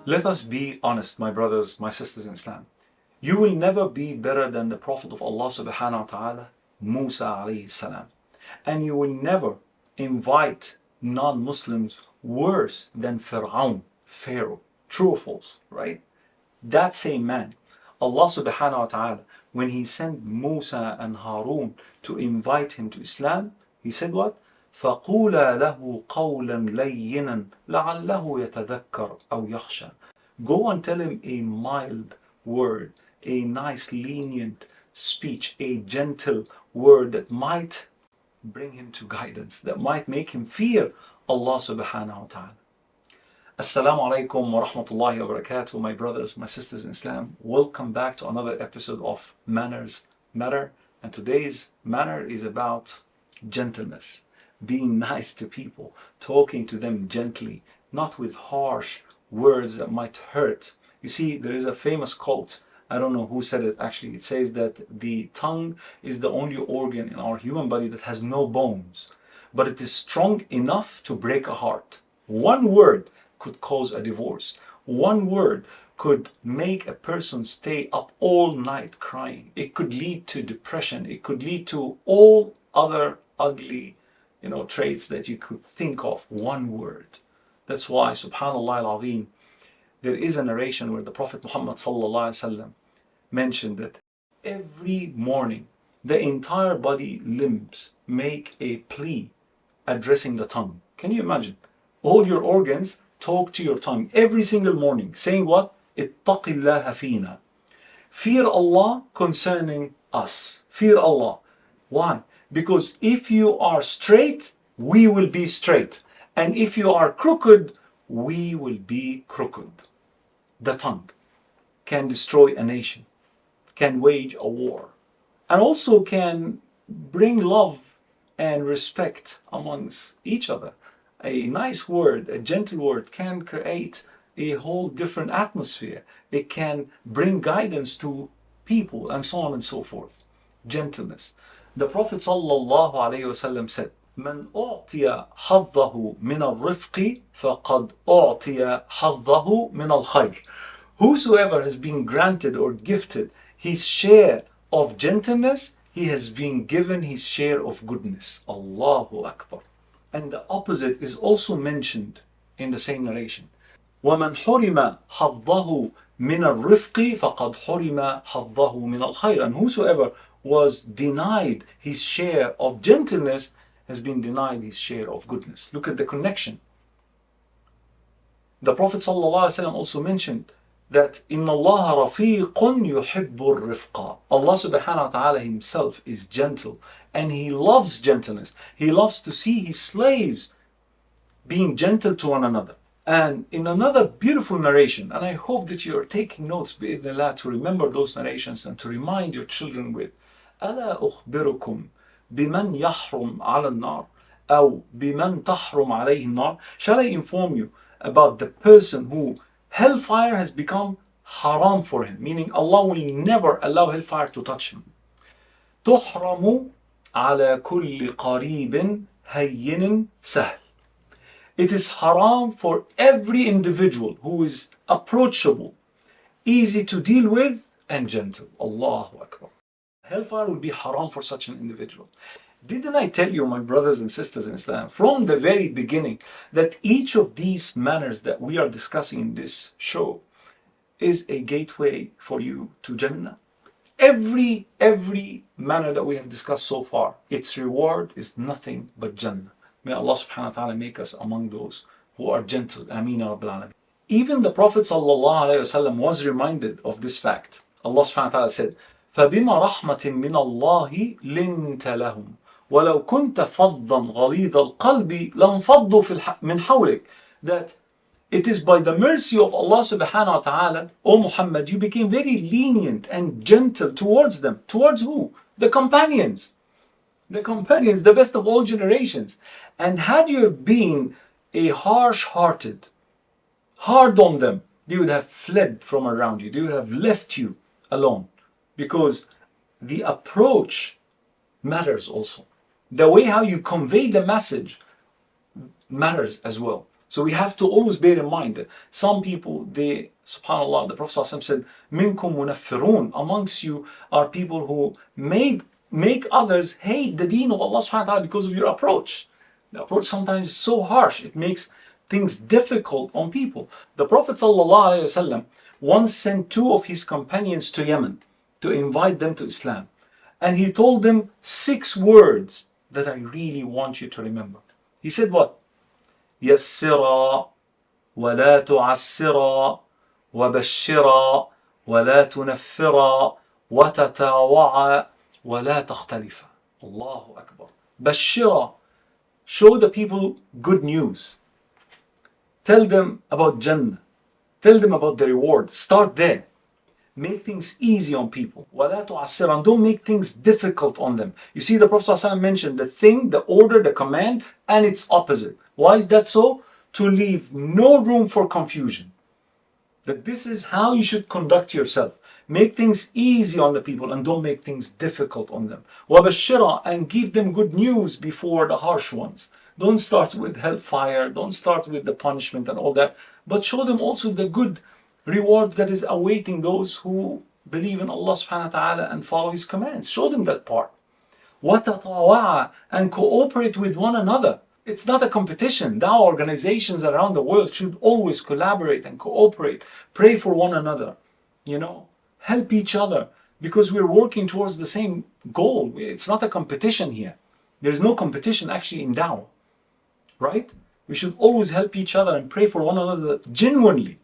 Let us be honest, my brothers, my sisters in Islam. You will never be better than the Prophet of Allah subhanahu wa ta'ala, Musa alayhi salam. And you will never invite non-Muslims worse than Pharaoh. True or false, right? That same man, Allah subhanahu wa ta'ala, when he sent Musa and Harun to invite him to Islam, he said what? فَقُولَا لَهُ قَوْلًا لَيِّنًا لَعَلَّهُ يَتَذَكَّرُ أَوْ يَخْشَى. Go and tell him a mild word, a nice lenient speech, a gentle word that might bring him to guidance, that might make him fear Allah subhanahu wa ta'ala. Assalamu alaikum wa rahmatullahi wa barakatuh, my brothers, my sisters in Islam. Welcome back to another episode of Manners Matter. And today's manner is about gentleness, being nice to people, talking to them gently, not with harsh words that might hurt. You see, there is a famous quote, I don't know who said it actually. It says that the tongue is the only organ in our human body that has no bones, but it is strong enough to break a heart. One word could cause a divorce. One word could make a person stay up all night crying. It could lead to depression. It could lead to all other ugly, traits that you could think of. One word. That's why, subhanallah al-azim, there is a narration where the Prophet Muhammad sallallahu alaihi wasallam mentioned that every morning the entire body limbs make a plea addressing the tongue. Can you imagine? All your organs talk to your tongue every single morning, saying what? اتق الله فينا. Fear Allah concerning us. Fear Allah. Why? Because if you are straight, we will be straight. And if you are crooked, we will be crooked. The tongue can destroy a nation, can wage a war, and also can bring love and respect amongst each other. A nice word, a gentle word can create a whole different atmosphere. It can bring guidance to people and so on and so forth. Gentleness. The Prophet sallallahu alaihi wasallam said, من أعطي حظه من الرفق فقد أعطي حظه من الخير. Whosoever has been granted or gifted his share of gentleness, he has been given his share of goodness. Allahu Akbar. And the opposite is also mentioned in the same narration. وَمَنْ حُرِمَ حَظَّهُ مِنَ الرِّفْقِ فَقَدْ حُرِمَ حَظَّهُ مِنَ الْخَيْرِ. And whosoever was denied his share of gentleness has been denied his share of goodness. Look at the connection. The Prophet ﷺ also mentioned that إِنَّ اللَّهَ رَفِيقٌ يُحِبُّ الرِّفْقَ. Allah subhanahu wa ta'ala himself is gentle and he loves gentleness. He loves to see his slaves being gentle to one another. And in another beautiful narration, and I hope that you are taking notes bi'idhnillah to remember those narrations and to remind your children with, أَلَا أُخْبِرُكُمْ بِمَنْ يَحْرُمْ عَلَى النَّارِ أَوْ بِمَنْ تَحْرُمْ عَلَيْهِ النَّارِ. Shall I inform you about the person who hellfire has become haram for him, meaning Allah will never allow hellfire to touch him. تُحْرَمُ عَلَى كُلِّ قَرِيبٍ هَيِّنٍ سَهْلٍ. It is haram for every individual who is approachable, easy to deal with, and gentle. Allahu Akbar. Hellfire will be haram for such an individual. Didn't I tell you, my brothers and sisters in Islam, from the very beginning, that each of these manners that we are discussing in this show is a gateway for you to Jannah? Every manner that we have discussed so far, its reward is nothing but Jannah. May Allah subhanahu wa ta'ala make us among those who are gentle. Ameen ya Rabbil Alameen. Even the Prophet sallallahu alayhi wa sallam was reminded of this fact. Allah subhanahu wa ta'ala said, فَبِمَا رَحْمَةٍ مِّنَ اللَّهِ لِنْتَ لَهُمْ وَلَوْ كُنْتَ فَضًّا غَلِيظَ الْقَلْبِ لَانْفَضُّوا مِنْ حَوْلِكَ. That it is by the mercy of Allah subhanahu wa ta'ala, O Muhammad, you became very lenient and gentle towards them. Towards who? The companions. The companions, the best of all generations. And had you been a harsh-hearted, hard on them, they would have fled from around you. They would have left you alone. Because the approach matters also. The way how you convey the message matters as well. So we have to always bear in mind that some people, they, subhanAllah, the Prophet ﷺ said, minkum munaffirun, amongst you are people who make others hate the deen of Allah subhanahu wa ta'ala because of your approach. The approach sometimes is so harsh, it makes things difficult on people. The Prophet ﷺ once sent two of his companions to Yemen to invite them to Islam. And he told them 6 words that I really want you to remember. He said what? يسرا ولا تعسرا وبشرا ولا تنفرا وتتاوعا ولا تختلفا. Allahu Akbar. Bashira, show the people good news. Tell them about Jannah. Tell them about the reward. Start there. Make things easy on people. وَلَا تُعَسِّرًا, and don't make things difficult on them. You see, the Prophet ﷺ mentioned the thing, the order, the command, and its opposite. Why is that so? To leave no room for confusion. That this is how you should conduct yourself. Make things easy on the people and don't make things difficult on them. وَبَشِّرًا, and give them good news before the harsh ones. Don't start with hellfire, don't start with the punishment and all that, but show them also the good reward that is awaiting those who believe in Allah subhanahu wa ta'ala and follow His commands. Show them that part. وَتَطَاوَعَ, and cooperate with one another. It's not a competition. Dawah organizations around the world should always collaborate and cooperate. Pray for one another. Help each other, because we're working towards the same goal. It's not a competition here. There's no competition actually in dawah. Right? We should always help each other and pray for one another genuinely.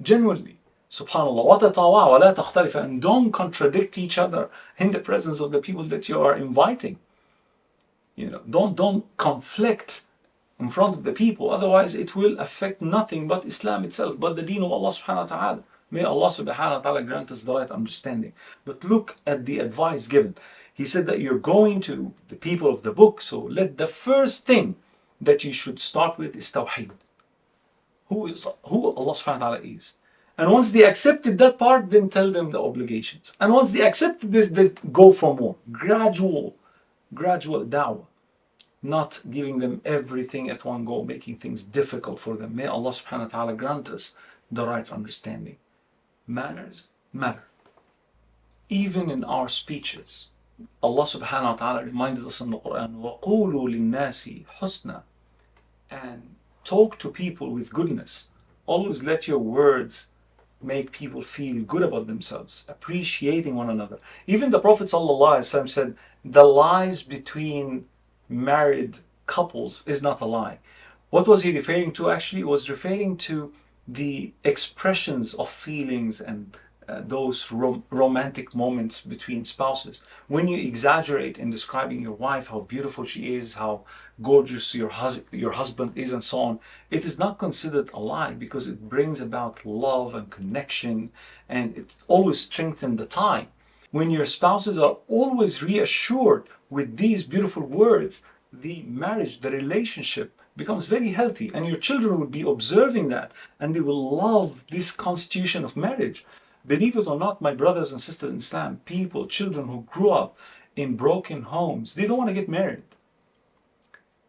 Genuinely. Subhanallah. وَتَطَاوَعَ وَلَا تَخْتَلِفَ, and don't contradict each other in the presence of the people that you are inviting. Don't conflict in front of the people. Otherwise it will affect nothing but Islam itself, but the deen of Allah subhanahu wa ta'ala. May Allah subhanahu wa ta'ala grant us the right understanding. But look at the advice given. He said that you're going to the people of the book, so let the first thing that you should start with is Tawheed. Who Allah subhanahu wa ta'ala is. And once they accepted that part, then tell them the obligations. And once they accepted this, they go for more. Gradual da'wah. Not giving them everything at one go, making things difficult for them. May Allah subhanahu wa ta'ala grant us the right understanding. Manners matter. Even in our speeches. Allah subhanahu wa ta'ala reminded us in the Quran, وَقُولُوا لِلنَّاسِ حُسْنًا, and talk to people with goodness. Always let your words make people feel good about themselves, appreciating one another. Even the Prophet ﷺ said, the lies between married couples is not a lie. What was he referring to actually? He was referring to the expressions of feelings and those romantic moments between spouses. When you exaggerate in describing your wife, how beautiful she is, how gorgeous your husband is, and so on, it is not considered a lie, because it brings about love and connection, and it always strengthens the tie. When your spouses are always reassured with these beautiful words, the marriage, the relationship becomes very healthy, and your children will be observing that, and they will love this constitution of marriage. Believe it or not, my brothers and sisters in Islam, children who grew up in broken homes, they don't want to get married.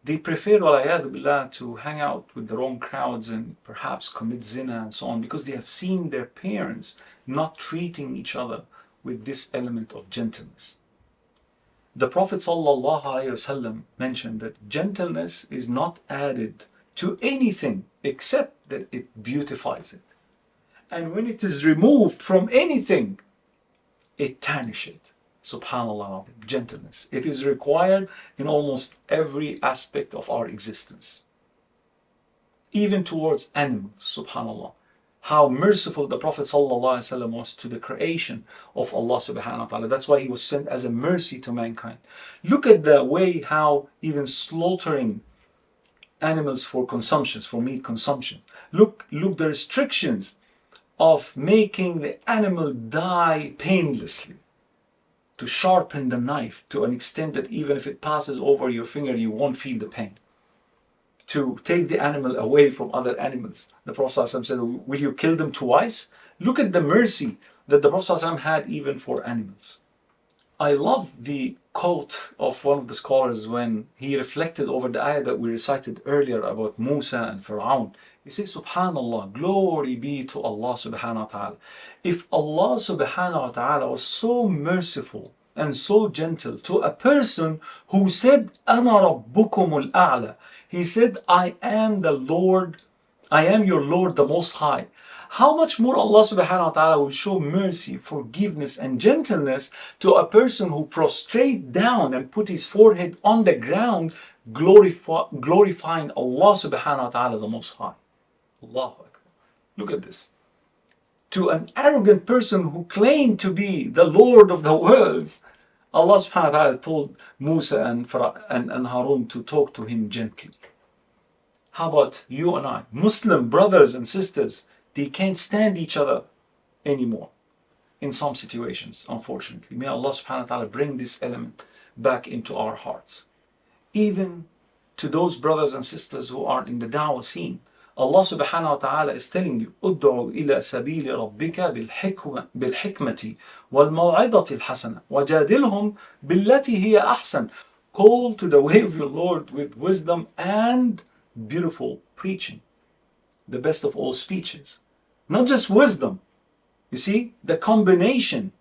They prefer, walayadu billah, to hang out with the wrong crowds and perhaps commit zina and so on, because they have seen their parents not treating each other with this element of gentleness. The Prophet ﷺ mentioned that gentleness is not added to anything except that it beautifies it. And when it is removed from anything, it tarnishes it. Subhanallah, gentleness. It is required in almost every aspect of our existence. Even towards animals, subhanallah. How merciful the Prophet ﷺ was to the creation of Allah subhanahu wa ta'ala. That's why he was sent as a mercy to mankind. Look at the way how even slaughtering animals for consumption, for meat consumption. Look the restrictions of making the animal die painlessly. To sharpen the knife to an extent that even if it passes over your finger, you won't feel the pain. To take the animal away from other animals. The Prophet ﷺ said, will you kill them twice? Look at the mercy that the Prophet ﷺ had even for animals. I love the quote of one of the scholars when he reflected over the ayah that we recited earlier about Musa and Fir'aun. He says, Subhanallah, glory be to Allah subhanahu wa ta'ala. If Allah subhanahu wa ta'ala was so merciful and so gentle to a person who said, Ana rabbukumul a'la. He said, I am the Lord, I am your Lord the Most High. How much more Allah subhanahu wa ta'ala will show mercy, forgiveness and gentleness to a person who prostrate down and put his forehead on the ground, glorifying Allah subhanahu wa ta'ala the Most High. Allahu Akbar. Look at this. To an arrogant person who claimed to be the Lord of the worlds, Allah subhanahu wa ta'ala told Musa and Harun to talk to him gently. How about you and I? Muslim brothers and sisters, they can't stand each other anymore in some situations, unfortunately. May Allah subhanahu wa ta'ala bring this element back into our hearts. Even to those brothers and sisters who are in the dawah scene, Allah subhanahu wa ta'ala is telling you, "Ud'u ila sabili rabbika bil hikmati wal maw'idati al hasana wajadilhum billati hiya ahsan." Call to the way of your Lord with wisdom and beautiful preaching, the best of all speeches. Not just wisdom. You see, the combination,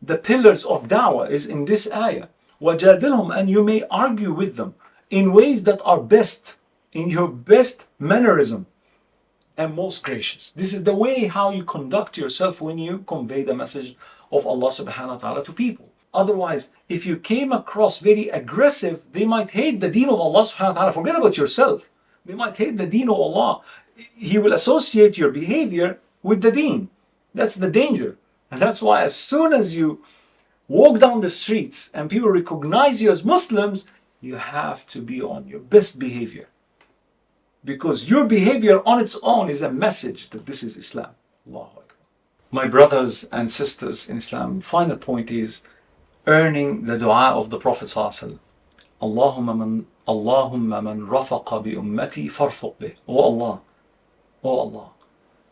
the pillars of da'wah is in this ayah. وَجَادِلْهُمْ, and you may argue with them in ways that are best, in your best mannerism and most gracious. This is the way how you conduct yourself when you convey the message of Allah subhanahu wa ta'ala to people. Otherwise, if you came across very aggressive, they might hate the deen of Allah subhanahu wa ta'ala. Forget about yourself. They might hate the deen of Allah. He will associate your behavior with the deen. That's the danger. And that's why as soon as you walk down the streets and people recognize you as Muslims, you have to be on your best behavior. Because your behavior on its own is a message that this is Islam. Allahu Akbar. My brothers and sisters in Islam, final point is earning the dua of the Prophet ﷺ. Allahumma man rafaqa bi ummati farfuq bih. Oh Allah, oh Allah,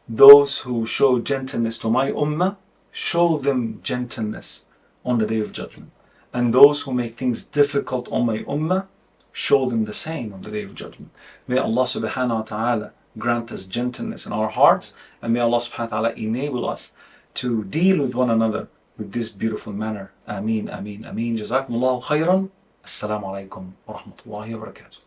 those who show gentleness to my ummah, show them gentleness on the day of judgment. And those who make things difficult on my ummah, show them the same on the day of judgment. May Allah subhanahu wa ta'ala grant us gentleness in our hearts, and may Allah subhanahu wa ta'ala enable us to deal with one another with this beautiful manner. Ameen, ameen, ameen. Jazakumullahu khairan. Assalamu alaikum wa rahmatullahi wa barakatuh.